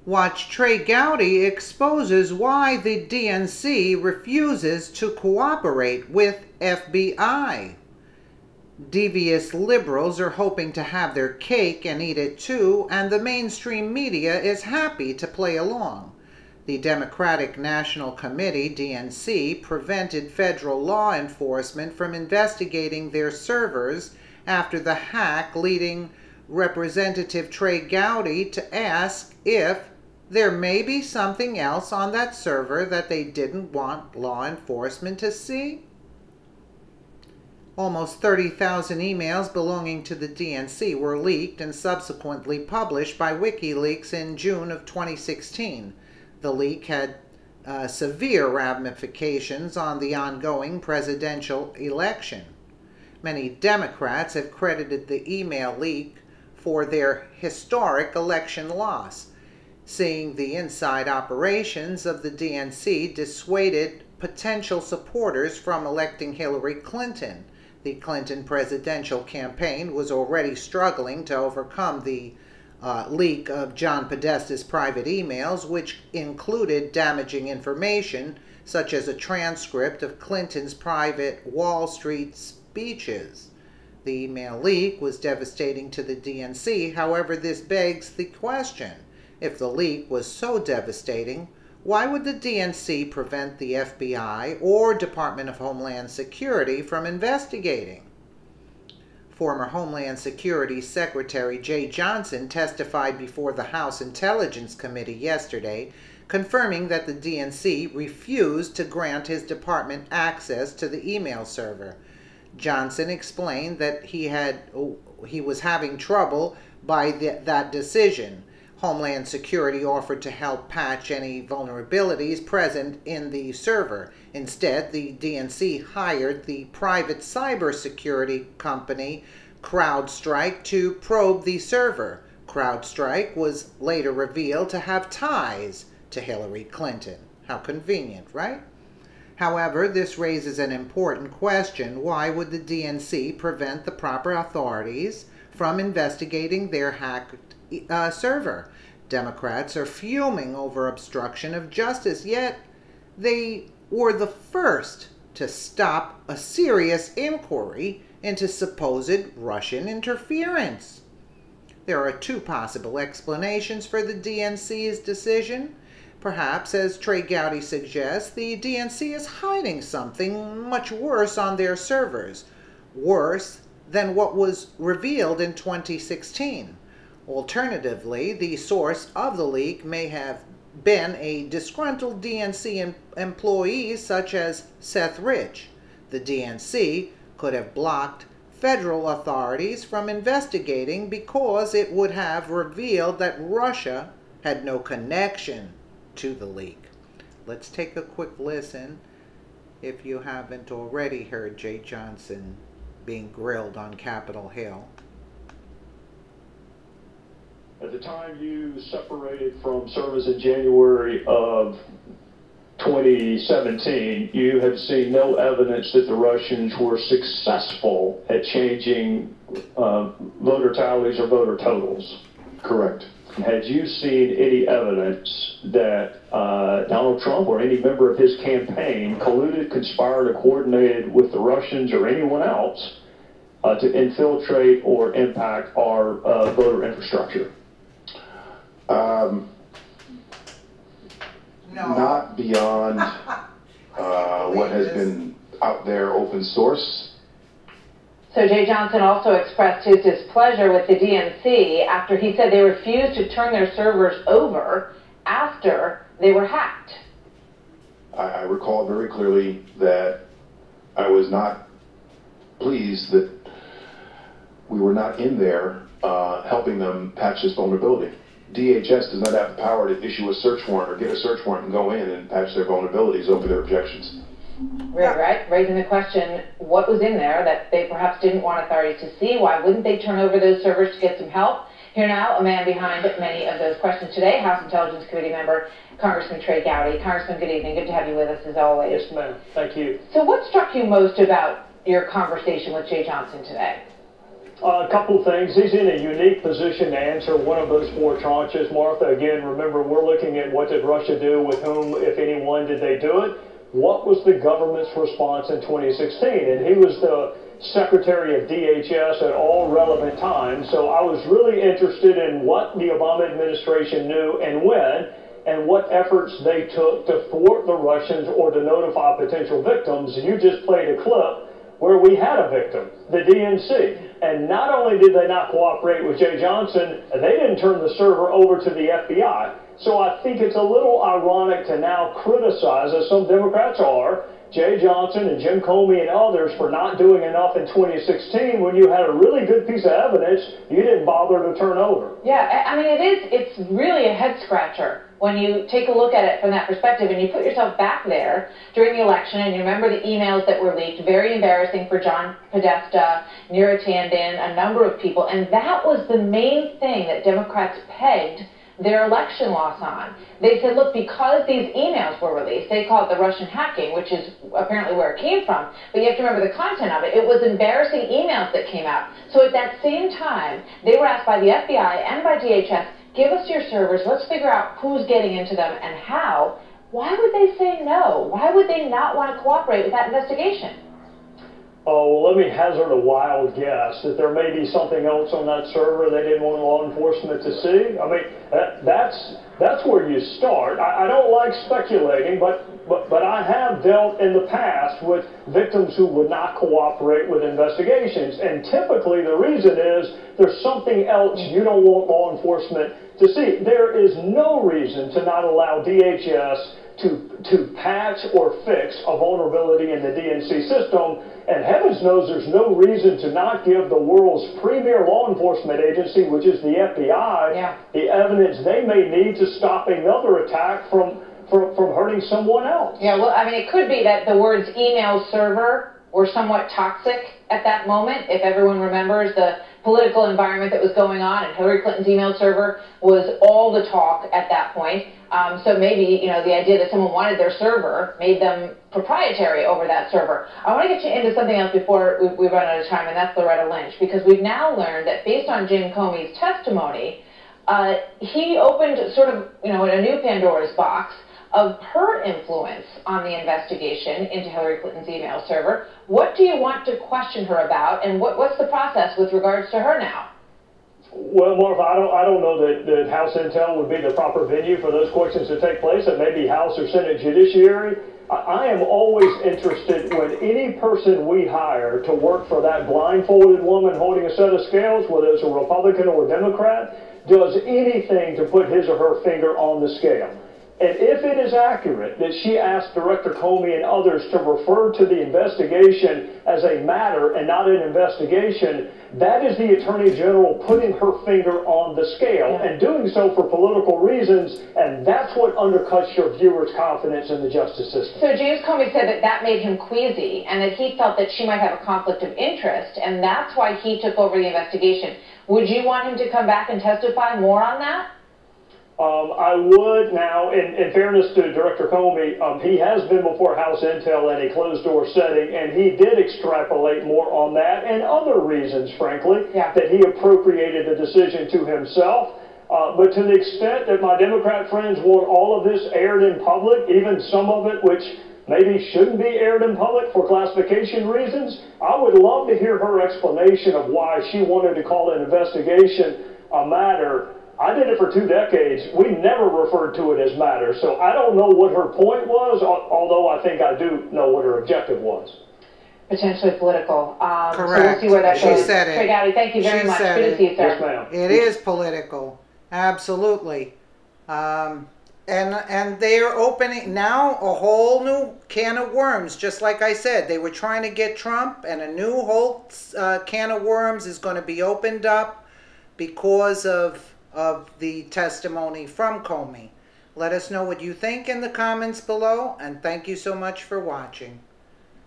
Watch Trey Gowdy exposes why the DNC refuses to cooperate with FBI. Devious liberals are hoping to have their cake and eat it too, and the mainstream media is happy to play along. The Democratic National Committee, DNC, prevented federal law enforcement from investigating their servers after the hack, leading Representative Trey Gowdy to ask if there may be something else on that server that they didn't want law enforcement to see. Almost 30,000 emails belonging to the DNC were leaked and subsequently published by WikiLeaks in June of 2016. The leak had severe ramifications on the ongoing presidential election. Many Democrats have credited the email leak for their historic election loss, seeing the inside operations of the DNC dissuaded potential supporters from electing Hillary Clinton. The Clinton presidential campaign was already struggling to overcome the leak of John Podesta's private emails, which included damaging information such as a transcript of Clinton's private Wall Street speeches. The email leak was devastating to the DNC. However, this begs the question: if the leak was so devastating, why would the DNC prevent the FBI or Department of Homeland Security from investigating? Former Homeland Security Secretary Jay Johnson testified before the House Intelligence Committee yesterday, confirming that the DNC refused to grant his department access to the email server. Johnson explained that he was having trouble by that decision. Homeland Security offered to help patch any vulnerabilities present in the server. Instead, the DNC hired the private cybersecurity company CrowdStrike to probe the server. CrowdStrike was later revealed to have ties to Hillary Clinton. How convenient, right? However, this raises an important question. Why would the DNC prevent the proper authorities from investigating their hacked server? Democrats are fuming over obstruction of justice, yet they were the first to stop a serious inquiry into supposed Russian interference. There are two possible explanations for the DNC's decision. Perhaps, as Trey Gowdy suggests, the DNC is hiding something much worse on their servers, worse than what was revealed in 2016. Alternatively, the source of the leak may have been a disgruntled DNC employee such as Seth Rich. The DNC could have blocked federal authorities from investigating because it would have revealed that Russia had no connection to the leak. Let's take a quick listen if you haven't already heard Jay Johnson being grilled on Capitol Hill. At the time you separated from service in January of 2017, you had seen no evidence that the Russians were successful at changing voter tallies or voter totals. Correct. Had you seen any evidence that Donald Trump or any member of his campaign colluded, conspired, or coordinated with the Russians or anyone else to infiltrate or impact our voter infrastructure? No. Not beyond what has been out there open source. So Jay Johnson also expressed his displeasure with the DNC after he said they refused to turn their servers over after they were hacked. I recall very clearly that I was not pleased that we were not in there helping them patch this vulnerability. DHS does not have the power to issue a search warrant or get a search warrant and go in and patch their vulnerabilities over their objections. Right, raising the question, what was in there that they perhaps didn't want authorities to see? Why wouldn't they turn over those servers to get some help? Here now, a man behind many of those questions today, House Intelligence Committee member, Congressman Trey Gowdy. Congressman, good evening. Good to have you with us as always. Yes, ma'am. Thank you. So what struck you most about your conversation with Jay Johnson today? A couple of things. He's in a unique position to answer one of those four tranches. Martha, again, remember, we're looking at what did Russia do, with whom, if anyone, did they do it? What was the government's response in 2016? And he was the Secretary of DHS at all relevant times. So I was really interested in what the Obama administration knew and when, and what efforts they took to thwart the Russians or to notify potential victims. And you just played a clip where we had a victim, the DNC. And not only did they not cooperate with Jay Johnson, they didn't turn the server over to the FBI. So I think it's a little ironic to now criticize, as some Democrats are, Jay Johnson and Jim Comey and others for not doing enough in 2016 when you had a really good piece of evidence you didn't bother to turn over. Yeah, I mean, it's really a head scratcher when you take a look at it from that perspective and you put yourself back there during the election and you remember the emails that were leaked, very embarrassing for John Podesta, Neera Tanden, a number of people, and that was the main thing that Democrats pegged their election loss on. They said, look, because these emails were released, they call it the Russian hacking, which is apparently where it came from, but you have to remember the content of it. It was embarrassing emails that came out. So at that same time, they were asked by the FBI and by DHS, give us your servers, let's figure out who's getting into them and how. Why would they say no? Why would they not want to cooperate with that investigation? Oh, well, let me hazard a wild guess that there may be something else on that server they didn't want law enforcement to see. I mean, that's where you start. I don't like speculating, but I have dealt in the past with victims who would not cooperate with investigations. And typically the reason is there's something else you don't want law enforcement to see. There is no reason to not allow DHS to patch or fix a vulnerability in the DNC system. And heavens knows there's no reason to not give the world's premier law enforcement agency, which is the FBI, the evidence they may need to stop another attack from hurting someone else. Yeah, well, I mean, it could be that the words email server were somewhat toxic at that moment. If everyone remembers the political environment that was going on, and Hillary Clinton's email server was all the talk at that point. So maybe, you know, the idea that someone wanted their server made them proprietary over that server. I want to get you into something else before we run out of time, and that's Loretta Lynch, because we've now learned that based on Jim Comey's testimony, he opened sort of, you know, a new Pandora's box of her influence on the investigation into Hillary Clinton's email server. What do you want to question her about, and what's the process with regards to her now? Well, Martha, I don't know that House Intel would be the proper venue for those questions to take place. It may be House or Senate Judiciary. I am always interested when any person we hire to work for that blindfolded woman holding a set of scales, whether it's a Republican or a Democrat, does anything to put his or her finger on the scale. And if it is accurate that she asked Director Comey and others to refer to the investigation as a matter and not an investigation, that is the Attorney General putting her finger on the scale and doing so for political reasons, and that's what undercuts your viewers' confidence in the justice system. So James Comey said that that made him queasy and that he felt that she might have a conflict of interest, and that's why he took over the investigation. Would you want him to come back and testify more on that? I would now, in fairness to Director Comey, he has been before House Intel in a closed-door setting, and he did extrapolate more on that and other reasons, frankly, that he appropriated the decision to himself. But to the extent that my Democrat friends want all of this aired in public, even some of it which maybe shouldn't be aired in public for classification reasons, I would love to hear her explanation of why she wanted to call an investigation a matter. I did it for 2 decades. We never referred to it as matter, so I don't know what her point was, although I think I do know what her objective was. Potentially political. Correct. So we'll see where that goes. She said it. Trey Gowdy, thank you very much. Good to see you, sir. Yes, ma'am. It is political. Absolutely. And they're opening now a whole new can of worms. Just like I said, they were trying to get Trump, and a new whole can of worms is going to be opened up because of the testimony from Comey. Let us know what you think in the comments below, and thank you so much for watching.